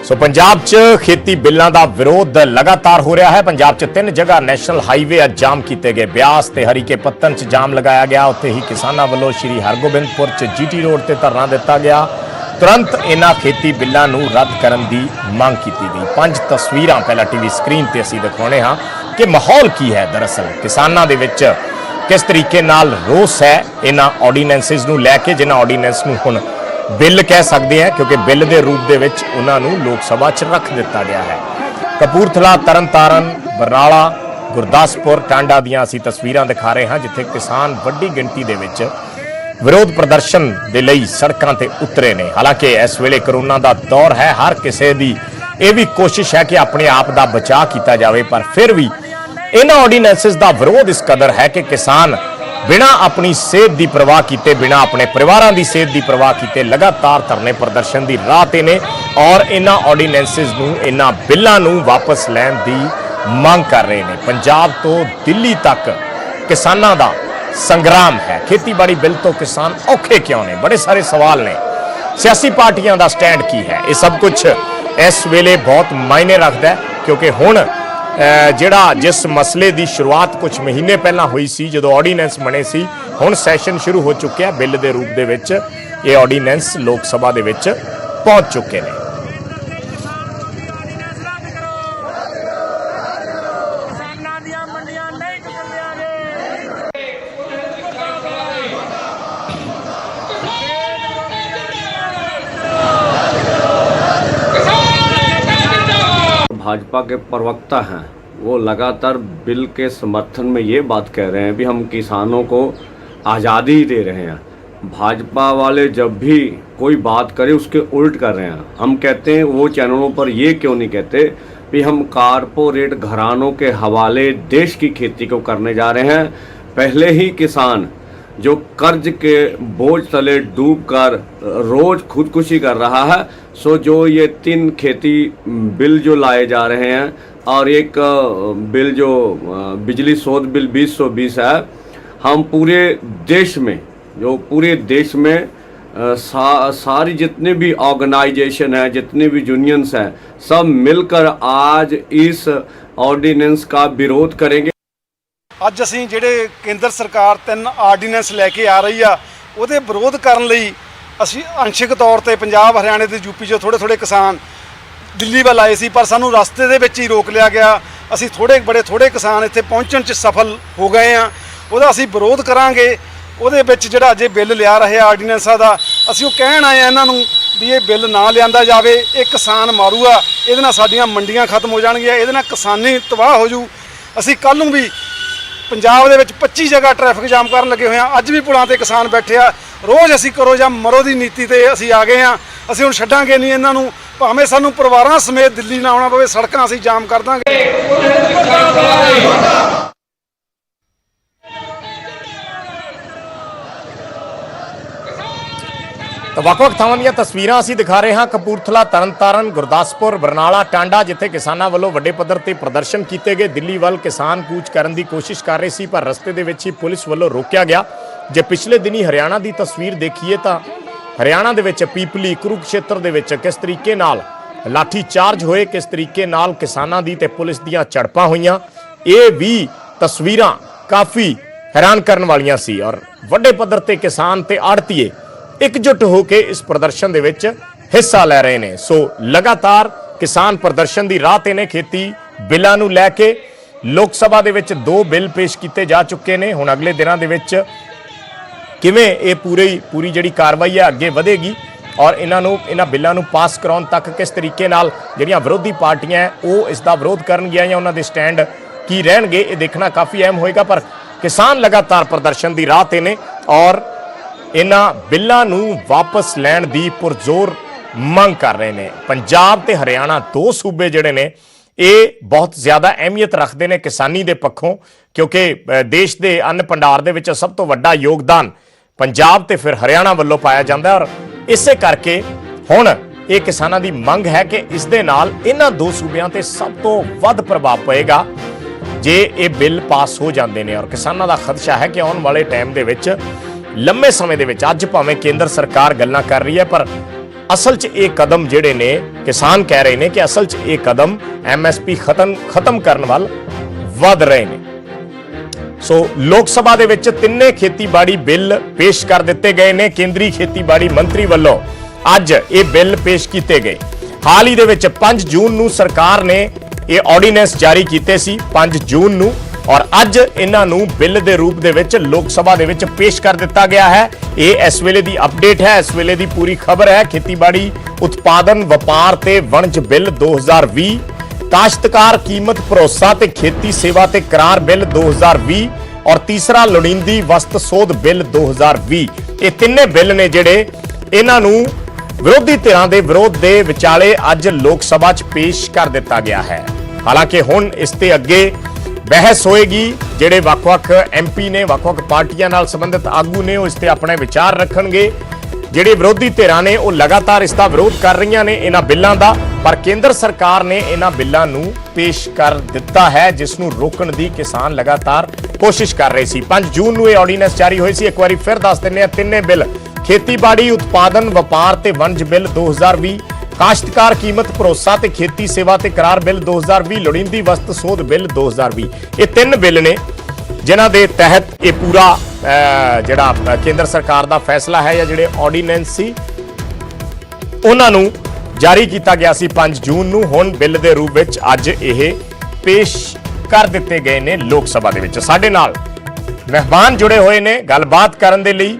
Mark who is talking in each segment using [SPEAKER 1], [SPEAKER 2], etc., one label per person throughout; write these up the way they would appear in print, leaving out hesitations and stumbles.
[SPEAKER 1] सो पंजाब च खेती बिलों का विरोध लगातार हो रहा है। पंजाब च 3 जगह नैशनल हाईवे अज जाम किए गए। ब्यास ते हरीके पत्तन च जाम लगाया गया। उत्थे ही किसानों वालों श्री हरगोबिंदपुर च जीटी रोड ते धरना दिता गया। तुरंत इन्हां खेती बिलों नूं रद्द करन दी मांग की गई। 5 तस्वीरां पहला टीवी स्क्रीन ते असीं दिखाउने हां कि माहौल की है। दरअसल किसानां दे विच किस तरीके नाल रोस है इन्हां ऑर्डीनेंसिस नूं लैके, जिन्हां ऑर्डीनेंस नूं हुण बिल कह सकते हैं क्योंकि बिल के रूप दे विच उन्हां नूं लोक सभा च रख दिता गया है। कपूरथला, तरनतारन, बरनाला, गुरदासपुर, टांडा दियां असीं तस्वीरां दिखा रहे हैं जिथे किसान वड्डी गिणती दे विच विरोध प्रदर्शन दे लई सड़कां ते उतरे ने। हालांकि इस वेले कोरोना का दौर है, हर किसी की यह भी कोशिश है कि अपने आप का बचाव किया जाए, पर फिर भी इन्हां ऑर्डीनेंसिस का विरोध इस कदर है कि किसान बिना अपनी सेहत की परवाह किए, बिना अपने परिवारों की सेहत की परवाह किए लगातार धरने प्रदर्शन की राह ते ने और इन्हां ऑर्डीनेंसिस नूं, इन्हां बिलों नूं वापस लैण की मांग कर रहे हैं। पंजाब तो दिल्ली तक किसानों का संग्राम है। खेतीबाड़ी बिल तो किसान औखे क्यों ने, बड़े सारे सवाल ने। सियासी पार्टियां का स्टैंड की है, ये सब कुछ इस वेले बहुत मायने रखता है क्योंकि हुण जिहड़ा जिस मसले की शुरुआत कुछ महीने पहला हुई सी, जो ऑर्डीनेंस बने सी, हुण सैशन शुरू हो चुके बिल के रूप दे विच ये ऑर्डीनेंस लोक सभा दे विच पहुंच चुके हैं।
[SPEAKER 2] भाजपा के प्रवक्ता हैं वो लगातार बिल के समर्थन में ये बात कह रहे हैं भी हम किसानों को आज़ादी दे रहे हैं। भाजपा वाले जब भी कोई बात करे उसके उल्ट कर रहे हैं। हम कहते हैं वो चैनलों पर ये क्यों नहीं कहते भी हम कारपोरेट घरानों के हवाले देश की खेती को करने जा रहे हैं। पहले ही किसान जो कर्ज के बोझ तले डूबकर रोज खुदकुशी कर रहा है, सो जो ये 3 खेती बिल जो लाए जा रहे हैं और एक बिल जो बिजली शोध बिल 2020 है, हम पूरे देश में सारी जितने भी ऑर्गेनाइजेशन है, जितने भी यूनियंस हैं, सब मिलकर आज इस ऑर्डिनेंस का विरोध करेंगे।
[SPEAKER 3] ਅੱਜ ਅਸੀਂ ਜਿਹੜੇ ਕੇਂਦਰ ਸਰਕਾਰ 3 ਆਰਡੀਨੈਂਸ ਲੈ ਕੇ ਆ ਰਹੀ ਆ ਉਹਦੇ ਵਿਰੋਧ ਕਰਨ ਲਈ ਅਸੀਂ ਅੰਸ਼ਿਕ ਤੌਰ ਤੇ ਪੰਜਾਬ, ਹਰਿਆਣੇ ਤੇ ਯੂਪੀ 'ਚੋਂ ਥੋੜੇ ਕਿਸਾਨ ਦਿੱਲੀ ਵੱਲ ਆਏ ਸੀ, ਪਰ ਸਾਨੂੰ ਰਸਤੇ ਦੇ ਵਿੱਚ ਹੀ ਰੋਕ ਲਿਆ ਗਿਆ। ਅਸੀਂ ਥੋੜੇ ਕਿਸਾਨ ਇੱਥੇ ਪਹੁੰਚਣ 'ਚ ਸਫਲ ਹੋ ਗਏ ਆ। ਉਹਦਾ ਅਸੀਂ ਵਿਰੋਧ ਕਰਾਂਗੇ। ਉਹਦੇ ਵਿੱਚ ਜਿਹੜਾ ਅਜੇ ਬਿੱਲ ਲਿਆ ਰਹੇ ਆਰਡੀਨੈਂਸਾਂ ਦਾ, ਅਸੀਂ ਉਹ ਕਹਿਣ ਆਏ ਆ ਇਹਨਾਂ ਨੂੰ ਵੀ ਇਹ ਬਿੱਲ ਨਾ ਲਿਆਂਦਾ ਜਾਵੇ। ਇਹ ਕਿਸਾਨ ਮਾਰੂਗਾ, ਇਹਦੇ ਨਾਲ ਸਾਡੀਆਂ ਮੰਡੀਆਂ ਖਤਮ ਹੋ ਜਾਣਗੀਆਂ, ਇਹਦੇ ਨਾਲ ਕਿਸਾਨੀ ਤਬਾਹ ਹੋ ਜੂ। ਅਸੀਂ ਕੱਲ੍ਹ ਨੂੰ ਵੀ ਪੰਜਾਬ ਦੇ ਵਿੱਚ 25 ਜਗ੍ਹਾ ਟ੍ਰੈਫਿਕ ਜਾਮ ਕਰਨ ਲੱਗੇ ਹੋਏ ਆ। ਅੱਜ ਵੀ ਪੁਲਾਂ ਤੇ ਕਿਸਾਨ ਬੈਠੇ ਆ। ਰੋਜ਼ ਅਸੀਂ ਕਰੋ ਜਾਂ ਮਰੋ ਦੀ ਨੀਤੀ ਤੇ ਅਸੀਂ ਆ ਗਏ ਆ। ਅਸੀਂ ਹੁਣ ਛੱਡਾਂਗੇ ਨਹੀਂ ਇਹਨਾਂ ਨੂੰ, ਭਾਵੇਂ ਸਾਨੂੰ ਪਰਿਵਾਰਾਂ ਸਮੇਤ ਦਿੱਲੀ ਨਾ ਆਉਣਾ ਪਵੇ, ਸੜਕਾਂ ਅਸੀਂ ਜਾਮ ਕਰ ਦਾਂਗੇ।
[SPEAKER 1] तो ਵੱਖ-ਵੱਖ ਥਾਵਾਂ ਦੀਆਂ ਤਸਵੀਰਾਂ ਅਸੀਂ ਦਿਖਾ ਰਹੇ ਹਾਂ। ਕਪੂਰਥਲਾ, ਤਰਨਤਾਰਨ, ਗੁਰਦਾਸਪੁਰ, ਬਰਨਾਲਾ, ਟਾਂਡਾ, ਜਿੱਥੇ ਕਿਸਾਨਾਂ ਵੱਲੋਂ ਵੱਡੇ ਪੱਧਰ ਤੇ ਪ੍ਰਦਰਸ਼ਨ ਕੀਤੇ ਗਏ। ਦਿੱਲੀ ਵੱਲ ਕਿਸਾਨ ਕੂਚ ਕਰਨ ਦੀ ਕੋਸ਼ਿਸ਼ ਕਰ ਰਹੇ ਸੀ, ਪਰ ਰਸਤੇ ਦੇ ਵਿੱਚ ਹੀ ਪੁਲਿਸ ਵੱਲੋਂ ਰੋਕਿਆ ਗਿਆ। ਜੇ ਪਿਛਲੇ ਦਿਨੀ ਹਰਿਆਣਾ ਦੀ ਤਸਵੀਰ ਦੇਖੀਏ ਤਾਂ ਹਰਿਆਣਾ ਦੇ ਵਿੱਚ ਪੀਪਲੀ, ਕੁਰੂਕਸ਼ੇਤਰ ਦੇ ਵਿੱਚ ਕਿਸ ਤਰੀਕੇ ਨਾਲ ਲਾਠੀ ਚਾਰਜ ਹੋਏ, ਕਿਸ ਤਰੀਕੇ ਨਾਲ ਕਿਸਾਨਾਂ ਦੀ ਤੇ ਪੁਲਿਸ ਦੀਆਂ ਝੜਪਾਂ ਹੋਈਆਂ, ਇਹ ਵੀ ਤਸਵੀਰਾਂ ਕਾਫੀ हैरान करने वालियां सी। और ਵੱਡੇ ਪੱਧਰ ਤੇ ਕਿਸਾਨ ਤੇ ਆੜਤੀਏ एकजुट होकर इस प्रदर्शन दे विच हिस्सा लै रहे हैं। सो लगातार किसान प्रदर्शन की राह ते ने। खेती बिलों नूं लैके लोक सभा दे विच 2 बिल पेश किए जा चुके हैं। हुण अगले दिनों दे विच किवें ये पूरी जिहड़ी कार्रवाई है अगे वधेगी और इन्हां बिलों नूं पास कराउण तक किस तरीके नाल जिहड़ियां विरोधी पार्टियां वो इसका विरोध करनगियां या उन्हां दे स्टैंड की रहणगे, ये देखना काफ़ी अहम होएगा। पर किसान लगातार प्रदर्शन की राह ते ने और इन्हां बिलों नूं वापस लैण दी पुरजोर मंग कर रहे हैं। पंजाब ते हरियाणा 2 सूबे जिहड़े ने ये बहुत ज़्यादा अहमियत रखते हैं किसानी दे पक्षों, क्योंकि देश के अन्न भंडार दे विच सब तो वड्डा योगदान पंजाब ते फिर हरियाणा वल्लों पाया जाता है। और इसे करके हुण ये किसानां दी मंग है कि इस दे नाल इन्हां 2 सूबियां ते सब तो वध प्रभाव पएगा जे ये बिल पास हो जाते हैं। और किसानां दा खदशा है कि आउण वाले टाइम दे विच लंबे समय दे विच अज भावें केंद्र सरकार गल्लां कर रही है, पर ਅਸਲ 'ਚ ਇਹ ਕਦਮ ਜਿਹੜੇ ਨੇ ਕਿਸਾਨ ਕਹਿ ਰਹੇ ਨੇ ਕਿ ਅਸਲ 'ਚ ਇਹ ਕਦਮ ਐਮਐਸਪੀ ਖਤਮ ਕਰਨ ਵੱਲ ਵਧ ਰਹੇ ਨੇ। ਸੋ ਲੋਕ ਸਭਾ ਦੇ ਵਿੱਚ ਤਿੰਨੇ ਖੇਤੀਬਾੜੀ ਬਿੱਲ ਪੇਸ਼ ਕਰ ਦਿੱਤੇ ਗਏ ਨੇ। ਕੇਂਦਰੀ ਖੇਤੀਬਾੜੀ ਮੰਤਰੀ ਵੱਲੋਂ ਅੱਜ ਇਹ ਬਿੱਲ ਪੇਸ਼ ਕੀਤੇ ਗਏ। ਹਾਲ ਹੀ ਦੇ ਵਿੱਚ 5 ਜੂਨ ਨੂੰ ਸਰਕਾਰ ਨੇ ਇਹ ਆਰਡੀਨੈਂਸ ਜਾਰੀ ਕੀਤੇ ਸੀ 5 ਜੂਨ ਨੂੰ, ਔਰ ਅੱਜ ਇਹਨਾਂ ਨੂੰ ਬਿੱਲ ਦੇ ਰੂਪ ਦੇ ਵਿੱਚ ਲੋਕ ਸਭਾ ਦੇ ਵਿੱਚ ਪੇਸ਼ ਕਰ ਦਿੱਤਾ ਗਿਆ ਹੈ। ਇਹ ਇਸ ਵੇਲੇ ਦੀ ਅਪਡੇਟ ਹੈ, ਇਸ ਵੇਲੇ ਦੀ ਪੂਰੀ ਖਬਰ ਹੈ। ਖੇਤੀਬਾੜੀ ਉਤਪਾਦਨ ਵਪਾਰ ਤੇ ਵਣਜ ਬਿੱਲ 2020, ਕਾਸ਼ਤਕਾਰ ਕੀਮਤ ਭਰੋਸਾ ਤੇ ਖੇਤੀ ਸੇਵਾ ਤੇ ਕਰਾਰ ਬਿੱਲ 2020 ਔਰ ਤੀਸਰਾ ਲੋੜੀਂਦੀ ਵਸਤ ਸੋਧ ਬਿੱਲ 2020। ਇਹ ਤਿੰਨੇ ਬਿੱਲ ਨੇ ਜਿਹੜੇ ਇਹਨਾਂ ਨੂੰ ਵਿਰੋਧੀ ਧਿਰਾਂ ਦੇ ਵਿਰੋਧ ਦੇ ਵਿਚਾਲੇ ਅੱਜ ਲੋਕ ਸਭਾ 'ਚ ਪੇਸ਼ ਕਰ ਦਿੱਤਾ ਗਿਆ ਹੈ। ਹਾਲਾਂਕਿ ਹੁਣ ਇਸ ਤੇ ਅੱਗੇ ਬਹਿਸ ਹੋਏਗੀ। ਜਿਹੜੇ ਵੱਖ-ਵੱਖ ਐਮਪੀ ਨੇ, ਵੱਖ-ਵੱਖ ਪਾਰਟੀਆਂ ਨਾਲ ਸੰਬੰਧਿਤ ਆਗੂ ਨੇ, ਉਹ ਇਸ ਤੇ ਆਪਣੇ ਵਿਚਾਰ ਰੱਖਣਗੇ। ਜਿਹੜੇ ਵਿਰੋਧੀ ਧਿਰਾਂ ਨੇ ਉਹ ਲਗਾਤਾਰ ਇਸ ਦਾ ਵਿਰੋਧ ਕਰ ਰਹੀਆਂ ਨੇ ਇਹਨਾਂ ਬਿੱਲਾਂ ਦਾ, ਪਰ ਕੇਂਦਰ ਸਰਕਾਰ ਨੇ ਇਹਨਾਂ ਬਿੱਲਾਂ ਨੂੰ ਪੇਸ਼ ਕਰ ਦਿੱਤਾ ਹੈ, ਜਿਸ ਨੂੰ ਰੋਕਣ ਦੀ ਕਿਸਾਨ ਲਗਾਤਾਰ ਕੋਸ਼ਿਸ਼ ਕਰ ਰਹੇ ਸੀ। 5 ਜੂਨ ਨੂੰ ਇਹ ਆਰਡੀਨੈਂਸ ਜਾਰੀ ਹੋਈ ਸੀ। ਇੱਕ ਵਾਰੀ ਫਿਰ ਦੱਸ ਦਿੰਦੇ ਆ, ਤਿੰਨੇ ਬਿੱਲ ਖੇਤੀਬਾੜੀ ਉਤਪਾਦਨ ਵਪਾਰ ਤੇ ਵਣਜ ਬਿੱਲ 2020, ਕਾਸ਼ਤਕਾਰ ਕੀਮਤ ਭਰੋਸਾ ਤੇ ਖੇਤੀ ਸੇਵਾ ਤੇ ਕਰਾਰ ਬਿੱਲ 2020, ਲੋੜੀਂਦੀ ਵਸਤ ਸੋਧ ਬਿੱਲ 2020। ਇਹ ਤਿੰਨ ਬਿੱਲ ਨੇ ਜਿਨ੍ਹਾਂ ਦੇ ਤਹਿਤ ਇਹ ਪੂਰਾ ਜਿਹੜਾ ਕੇਂਦਰ ਸਰਕਾਰ ਦਾ ਫੈਸਲਾ ਹੈ ਜਾਂ ਜਿਹੜੇ ਆਰਡੀਨੈਂਸ ਸੀ ਉਹਨਾਂ ਨੂੰ ਜਾਰੀ ਕੀਤਾ ਗਿਆ ਸੀ 5 ਜੂਨ ਨੂੰ। ਹੁਣ ਬਿੱਲ ਦੇ ਰੂਪ ਵਿੱਚ ਅੱਜ ਇਹ ਪੇਸ਼ ਕਰ ਦਿੱਤੇ ਗਏ ਨੇ ਲੋਕ ਸਭਾ ਦੇ ਵਿੱਚ। ਸਾਡੇ ਨਾਲ ਮਹਿਮਾਨ ਜੁੜੇ ਹੋਏ ਨੇ ਗੱਲਬਾਤ ਕਰਨ ਦੇ ਲਈ।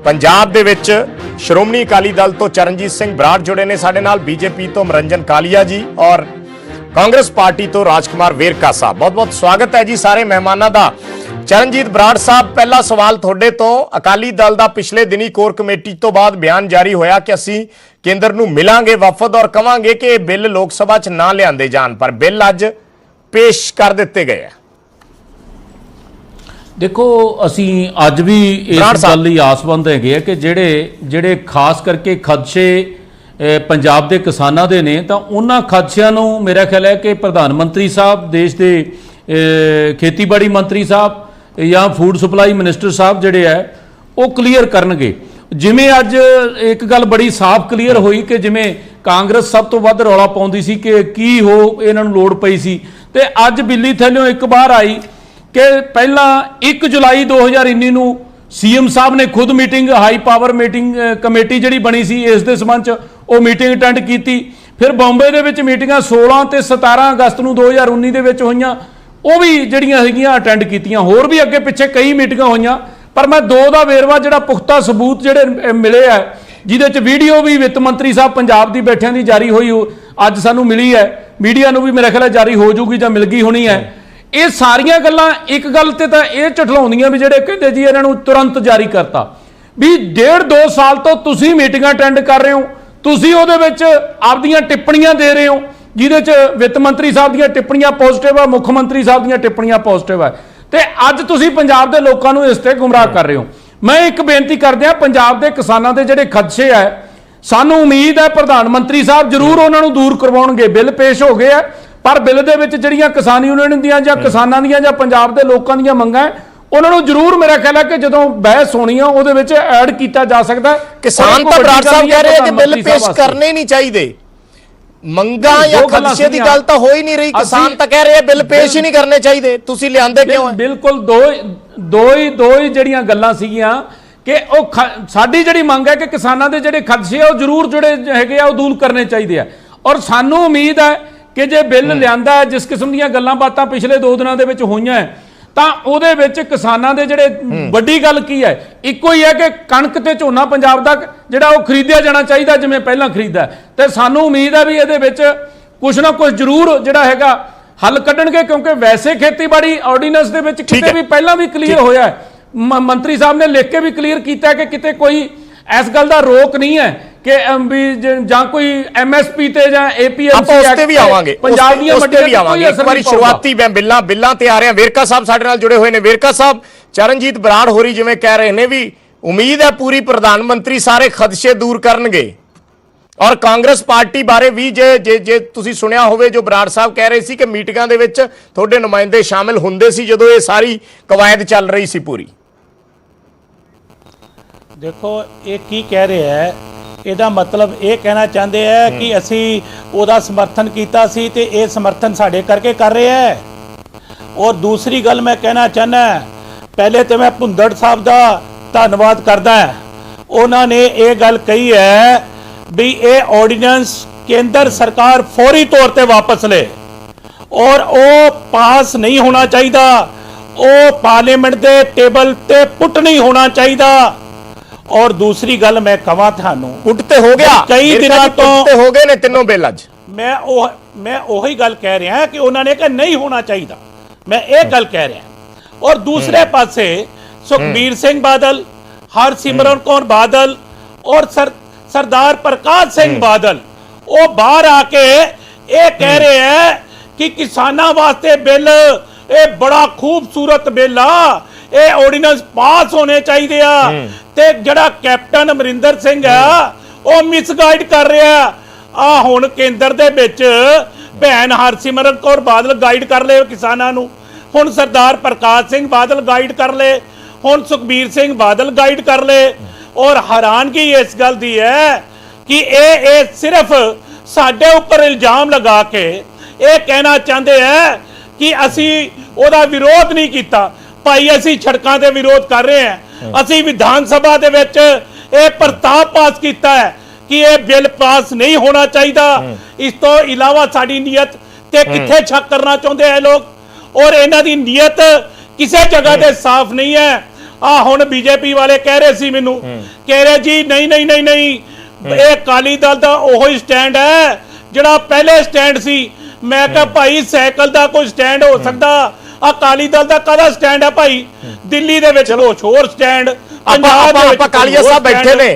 [SPEAKER 1] ਪੰਜਾਬ ਦੇ ਵਿੱਚ ਸ਼੍ਰੋਮਣੀ ਅਕਾਲੀ ਦਲ ਤੋਂ ਚਰਨਜੀਤ ਸਿੰਘ ਬਰਾੜ ਜੁੜੇ ਨੇ ਸਾਡੇ ਨਾਲ, ਬੀਜੇਪੀ ਤੋਂ ਮਨਰੰਜਨ ਕਾਲੀਆ ਜੀ ਔਰ ਕਾਂਗਰਸ ਪਾਰਟੀ ਤੋਂ ਰਾਜਕੁਮਾਰ ਵੇਰਕਾ ਸਾਹਿਬ। ਬਹੁਤ-ਬਹੁਤ ਸਵਾਗਤ ਹੈ ਜੀ ਸਾਰੇ ਮਹਿਮਾਨਾਂ ਦਾ। ਚਰਨਜੀਤ ਬਰਾੜ ਸਾਹਿਬ, ਪਹਿਲਾ ਸਵਾਲ ਤੁਹਾਡੇ ਤੋਂ। ਅਕਾਲੀ ਦਲ ਦਾ ਪਿਛਲੇ ਦਿਨੀ ਕੋਰ ਕਮੇਟੀ ਤੋਂ ਬਾਅਦ ਬਿਆਨ ਜਾਰੀ ਹੋਇਆ ਕਿ ਅਸੀਂ ਕੇਂਦਰ ਨੂੰ ਮਿਲਾਂਗੇ ਵਫਦ ਔਰ ਕਵਾਂਗੇ ਕਿ ਇਹ ਬਿੱਲ ਲੋਕ ਸਭਾ 'ਚ ਨਾ ਲਿਆਂਦੇ ਜਾਣ, ਪਰ ਬਿੱਲ ਅੱਜ ਪੇਸ਼ ਕਰ ਦਿੱਤੇ ਗਏ ਆ।
[SPEAKER 4] ਦੇਖੋ, ਅਸੀਂ ਅੱਜ ਵੀ ਇਸ ਗੱਲ ਲਈ ਆਸਵੰਦ ਹੈਗੇ ਆ ਕਿ ਜਿਹੜੇ ਖਾਸ ਕਰਕੇ ਖਦਸ਼ੇ ਪੰਜਾਬ ਦੇ ਕਿਸਾਨਾਂ ਦੇ ਨੇ, ਤਾਂ ਉਹਨਾਂ ਖਦਸ਼ਿਆਂ ਨੂੰ ਮੇਰਾ ਖਿਆਲ ਹੈ ਕਿ ਪ੍ਰਧਾਨ ਮੰਤਰੀ ਸਾਹਿਬ, ਦੇਸ਼ ਦੇ ਖੇਤੀਬਾੜੀ ਮੰਤਰੀ ਸਾਹਿਬ ਜਾਂ ਫੂਡ ਸਪਲਾਈ ਮਿਨਿਸਟਰ ਸਾਹਿਬ ਜਿਹੜੇ ਹੈ ਉਹ ਕਲੀਅਰ ਕਰਨਗੇ। ਜਿਵੇਂ ਅੱਜ ਇੱਕ ਗੱਲ ਬੜੀ ਸਾਫ਼ ਕਲੀਅਰ ਹੋਈ ਕਿ ਜਿਵੇਂ ਕਾਂਗਰਸ ਸਭ ਤੋਂ ਵੱਧ ਰੌਲਾ ਪਾਉਂਦੀ ਸੀ ਕਿ ਕੀ ਇਹਨਾਂ ਨੂੰ ਲੋੜ ਪਈ ਸੀ, ਤੇ ਅੱਜ ਬਿੱਲੀ ਥੱਲਿਓਂ ਇੱਕ ਬਾਹਰ ਆਈ ਕਿ ਪਹਿਲਾਂ 1 ਜੁਲਾਈ 2019 ਨੂੰ ਸੀਐਮ ਸਾਹਿਬ ਨੇ ਖੁਦ meeting, high power meeting committee ਜਿਹੜੀ ਬਣੀ ਸੀ ਇਸ ਦੇ ਸੰਬੰਧ 'ਚ ਉਹ ਮੀਟਿੰਗ ਅਟੈਂਡ ਕੀਤੀ। ਫਿਰ ਬੰਬੇ ਦੇ ਵਿੱਚ ਮੀਟਿੰਗਾਂ 16 ਤੇ 17 ਅਗਸਤ ਨੂੰ 2019 ਦੇ ਵਿੱਚ ਹੋਈਆਂ, ਉਹ ਵੀ ਜਿਹੜੀਆਂ ਹੈਗੀਆਂ ਅਟੈਂਡ ਕੀਤੀਆਂ। ਹੋਰ ਵੀ ਅੱਗੇ ਪਿੱਛੇ ਕਈ ਮੀਟਿੰਗਾਂ ਹੋਈਆਂ, ਪਰ ਮੈਂ ਦੋ ਦਾ ਵੇਰਵਾ ਜਿਹੜਾ ਪੁਖਤਾ ਸਬੂਤ ਜਿਹੜੇ ਮਿਲੇ ਆ, ਜਿਹਦੇ 'ਚ ਵੀਡੀਓ ਵੀ ਵਿੱਤ ਮੰਤਰੀ ਸਾਹਿਬ ਪੰਜਾਬ ਦੀ ਬੈਠਿਆਂ ਦੀ ਜਾਰੀ ਹੋਈ ਅੱਜ ਸਾਨੂੰ ਮਿਲੀ ਹੈ, ਮੀਡੀਆ ਨੂੰ ਵੀ ਮੇਰੇ ਖਿਆਲ ਜਾਰੀ ਹੋ ਜੂਗੀ ਜਾਂ ਮਿਲ ਗਈ ਹੋਣੀ ਹੈ। ਇਹ ਸਾਰੀਆਂ ਗੱਲਾਂ ਇੱਕ ਗੱਲ ਤੇ ਤਾਂ ਇਹ ਝਠਲਾਉਂਦੀਆਂ ਵੀ ਜਿਹੜੇ ਕਹਿੰਦੇ ਜੀ ਇਹਨਾਂ ਨੂੰ ਤੁਰੰਤ ਜਾਰੀ ਕਰਤਾ, ਵੀ 1.5-2 ਸਾਲ ਤੋਂ ਤੁਸੀਂ ਮੀਟਿੰਗਾਂ ਅਟੈਂਡ ਕਰ ਰਹੇ ਹੋ, ਤੁਸੀਂ ਉਹਦੇ ਵਿੱਚ ਆਪਦੀਆਂ ਟਿੱਪਣੀਆਂ ਦੇ ਰਹੇ ਹੋ, ਜਿਹਦੇ 'ਚ ਵਿੱਤ ਮੰਤਰੀ ਸਾਹਿਬ ਦੀਆਂ ਟਿੱਪਣੀਆਂ ਪੋਜ਼ਿਟਿਵ ਆ, ਮੁੱਖ ਮੰਤਰੀ ਸਾਹਿਬ ਦੀਆਂ ਟਿੱਪਣੀਆਂ ਪੋਜ਼ਿਟਿਵ ਆ, ਤੇ ਅੱਜ ਤੁਸੀਂ ਪੰਜਾਬ ਦੇ ਲੋਕਾਂ ਨੂੰ ਇਸ ਤੇ ਗੁੰਮਰਾਹ ਕਰ ਰਹੇ ਹੋ। ਮੈਂ ਇੱਕ ਬੇਨਤੀ ਕਰਦੇ ਆ, ਪੰਜਾਬ ਦੇ ਕਿਸਾਨਾਂ ਦੇ ਜਿਹੜੇ ਖਦਸ਼ੇ ਆ, ਸਾਨੂੰ ਉਮੀਦ ਹੈ ਪ੍ਰਧਾਨ ਮੰਤਰੀ ਸਾਹਿਬ ਜ਼ਰੂਰ ਉਹਨਾਂ ਨੂੰ ਦੂਰ ਕਰਵਾਉਣਗੇ। ਬਿੱਲ ਪੇਸ਼ ਹੋ ਗਏ ਆ, ਪਰ ਬਿੱਲ ਦੇ ਵਿੱਚ ਜਿਹੜੀਆਂ ਕਿਸਾਨ ਯੂਨੀਅਨ ਦੀਆਂ ਜਾਂ ਕਿਸਾਨਾਂ ਦੀਆਂ ਜਾਂ ਪੰਜਾਬ ਦੇ ਲੋਕਾਂ ਦੀਆਂ ਮੰਗਾਂ ਉਹਨਾਂ ਨੂੰ ਜ਼ਰੂਰ ਮੇਰਾ ਖਿਆਲ ਹੈ ਕਿ ਜਦੋਂ ਬਹਿਸ ਹੋਣੀ ਆ ਉਹਦੇ ਵਿੱਚ ਐਡ ਕੀਤਾ ਜਾ ਸਕਦਾ।
[SPEAKER 1] ਕਿਸਾਨ ਤਾਂ ਬਰਾੜ ਸਾਹਿਬ ਕਹਿ ਰਹੇ ਆ ਕਿ ਬਿੱਲ ਪੇਸ਼ ਕਰਨੇ ਨਹੀਂ ਚਾਹੀਦੇ, ਮੰਗਾਂ ਜਾਂ ਖਦਸ਼ੇ ਦੀ ਗੱਲ ਤਾਂ ਹੋ ਹੀ ਨਹੀਂ ਰਹੀ। ਕਿਸਾਨ ਤਾਂ ਕਹਿ ਰਹੇ ਆ ਬਿੱਲ ਪੇਸ਼ ਹੀ ਨਹੀਂ ਕਰਨੇ ਚਾਹੀਦੇ, ਤੁਸੀਂ ਲਿਆਂਦੇ ਕਿਉਂ ਹੈ?
[SPEAKER 4] ਬਿਲਕੁਲ ਦੋ ਹੀ ਜਿਹੜੀਆਂ ਗੱਲਾਂ ਸੀਗੀਆਂ ਕਿ ਉਹ ਸਾਡੀ ਜਿਹੜੀ ਮੰਗ ਹੈ ਕਿ ਕਿਸਾਨਾਂ ਦੇ ਜਿਹੜੇ ਖਦਸ਼ੇ ਆ ਉਹ ਜ਼ਰੂਰ ਜਿਹੜੇ ਹੈਗੇ ਆ ਉਹ ਦੂਰ ਕਰਨੇ ਚਾਹੀਦੇ ਆ, ਔਰ ਸਾਨੂੰ ਉਮੀਦ ਹੈ ਕਿ ਜੇ ਬਿੱਲ ਲਿਆਂਦਾ, ਜਿਸ ਕਿਸਮ ਦੀਆਂ ਗੱਲਾਂ ਬਾਤਾਂ ਪਿਛਲੇ 2 ਦਿਨਾਂ ਦੇ ਵਿੱਚ ਹੋਈਆਂ, ਤਾਂ ਉਹਦੇ ਵਿੱਚ ਕਿਸਾਨਾਂ ਦੇ ਜਿਹੜੇ ਵੱਡੀ ਗੱਲ ਕੀ ਹੈ, ਇੱਕੋ ਹੀ ਹੈ ਕਿ ਕਣਕ ਤੇ ਝੋਨਾ ਪੰਜਾਬ ਦਾ ਜਿਹੜਾ ਉਹ ਖਰੀਦਿਆ ਜਾਣਾ ਚਾਹੀਦਾ ਜਿਵੇਂ ਪਹਿਲਾਂ ਖਰੀਦਦਾ, ਤੇ ਸਾਨੂੰ ਉਮੀਦ ਹੈ ਵੀ ਇਹਦੇ ਵਿੱਚ ਕੁਝ ਨਾ ਕੁਝ ਜ਼ਰੂਰ ਜਿਹੜਾ ਹੈਗਾ ਹੱਲ ਕੱਢਣਗੇ, ਕਿਉਂਕਿ ਵੈਸੇ ਖੇਤੀਬਾੜੀ ਆਰਡੀਨੈਂਸ ਦੇ ਵਿੱਚ ਕਿਤੇ ਵੀ ਪਹਿਲਾਂ ਵੀ ਕਲੀਅਰ ਹੋਇਆ ਹੈ, ਮੰਤਰੀ ਸਾਹਿਬ ਨੇ ਲਿਖ ਕੇ ਵੀ ਕਲੀਅਰ ਕੀਤਾ ਕਿ ਕਿਤੇ ਕੋਈ ਇਸ ਗੱਲ ਦਾ ਰੋਕ ਨਹੀਂ ਹੈ ਕਿ ਜਾਂ ਕੋਈ ਐਮਐਸਪੀ ਤੇ ਜਾਂ ਏਪੀਐਮਸੀ
[SPEAKER 1] ਐਕਟ ਤੇ ਵੀ ਆਵਾਂਗੇ, ਪੰਜਾਬ ਦੀਆਂ ਮੰਡੀਆਂ ਤੇ ਆਵਾਂਗੇ। ਇੱਕ ਵਾਰੀ ਸ਼ੁਰੂਆਤੀ ਬਿੱਲਾਂ ਤੇ ਆ ਰਹੇ ਆ। ਵੇਰਕਾ ਸਾਹਿਬ ਸਾਡੇ ਨਾਲ ਜੁੜੇ ਹੋਏ ਨੇ। ਵੇਰਕਾ ਸਾਹਿਬ, ਚਰਨਜੀਤ ਬਰਾੜ ਹੋਰੀ ਜਿਵੇਂ ਕਹਿ ਰਹੇ ਨੇ ਵੀ ਉਮੀਦ ਹੈ ਪੂਰੀ ਪ੍ਰਧਾਨ ਮੰਤਰੀ ਸਾਰੇ ਖਦਸ਼ੇ ਦੂਰ ਕਰਨਗੇ, ਔਰ ਕਾਂਗਰਸ ਪਾਰਟੀ ਬਾਰੇ ਵੀ ਜੇ ਤੁਸੀਂ ਸੁਣਿਆ ਹੋਵੇ, ਜੋ ਬਰਾੜ ਸਾਹਿਬ ਕਹਿ ਰਹੇ ਸੀ ਕਿ ਮੀਟਿੰਗਾਂ ਦੇ ਵਿੱਚ ਤੁਹਾਡੇ ਨੁਮਾਇੰਦੇ ਸ਼ਾਮਿਲ ਹੁੰਦੇ ਸੀ ਜਦੋਂ ਇਹ ਸਾਰੀ ਕਵਾਇਦ ਚੱਲ ਰਹੀ ਸੀ ਪੂਰੀ।
[SPEAKER 5] ਦੇਖੋ ਇਹ ਕੀ ਕਹਿ ਰਿਹਾ ਹੈ ਇਹਦਾ ਮਤਲਬ ਇਹ ਕਹਿਣਾ ਚਾਹੁੰਦੇ ਆ ਕਿ ਅਸੀਂ ਉਹਦਾ ਸਮਰਥਨ ਕੀਤਾ ਸੀ ਤੇ ਇਹ ਸਮਰਥਨ ਸਾਡੇ ਕਰਕੇ ਕਰ ਰਿਹਾ ਹੈ। ਔਰ ਦੂਸਰੀ ਗੱਲ ਮੈਂ ਕਹਿਣਾ ਚਾਹੁੰਦਾ, ਪਹਿਲੇ ਤੇ ਮੈਂ ਭੁੰਦੜ ਸਾਹਿਬ ਦਾ ਧੰਨਵਾਦ ਕਰਦਾ। ਉਹਨਾਂ ਨੇ ਇਹ ਗੱਲ ਕਹੀ ਹੈ ਵੀ ਇਹ ਆਰਡੀਨੈਂਸ ਕੇਂਦਰ ਸਰਕਾਰ ਫੌਰੀ ਤੌਰ ਤੇ ਵਾਪਸ ਲੇ ਔਰ ਉਹ ਪਾਸ ਨਹੀਂ ਹੋਣਾ ਚਾਹੀਦਾ, ਉਹ ਪਾਰਲੀਮੈਂਟ ਦੇ ਟੇਬਲ ਤੇ ਪੁੱਟ ਨਹੀਂ ਹੋਣਾ ਚਾਹੀਦਾ। ਔਰ दूसरी गल मैं कहा थानू
[SPEAKER 1] पुट ते हो गया,
[SPEAKER 5] कई दिनों तो
[SPEAKER 1] पुट ते हो गए ने तीनों बिल अज।
[SPEAKER 5] मैं वही गल कह रहा कि उन्होंने कहा नहीं होना चाहिए, मैं एक गल कह रहा। और दूसरे पासे सुखबीर सिंह बादल, हरसिमरत कौर बादल और सरदार प्रकाश सिंह बादल वो बाहर आके ये कह रहे हैं कि किसानों वास्ते बिल ये बड़ा खूबसूरत बिल आ, ये ऑर्ਡੀਨੈਂਸ पास होने चाहिए आ। ते जड़ा कैप्टन अमरिंदर सिंह है वो मिसगाइड कर रहा आ। हुण केंद्र दे विच भैन हरसिमरत कौर बादल गाइड कर ले किसानां नूं, हुण सरदार प्रकाश सिंह बादल गाइड कर ले, हुण सुखबीर सिंह बादल गाइड कर ले। और हैरानगी इस गल दी है कि ये सिर्फ साडे उपर इल्जाम लगा के ये कहना चाहते हैं कि असी ओदा विरोध नहीं किया। भाई असी सड़कों के विरोध कर रहे हैं, असी विधान सभा दे विच ये प्रस्ताव पास किया है कि ये बिल पास नहीं होना चाहिए। इस तो इलावा साडी नीयत ते किथे शक करना चाहते हैं लोग और इन्हां दी नीयत किसी जगह ते साफ नहीं है। हुण बीजेपी वाले कह रहे सी मैनू कह रहे जी नहीं नहीं नहीं नहीं ये अकाली दल दा ओही स्टैंड है जिहड़ा पहले स्टैंड सी। मैं कहा भाई साइकिल दा कोई स्टैंड हो सकदा, अकाली दल दा काहदा स्टैंड है भाई? दिल्ली दे विच कुछ होर स्टैंड, पंजाब दे विच
[SPEAKER 1] कालिया साहब बैठे ने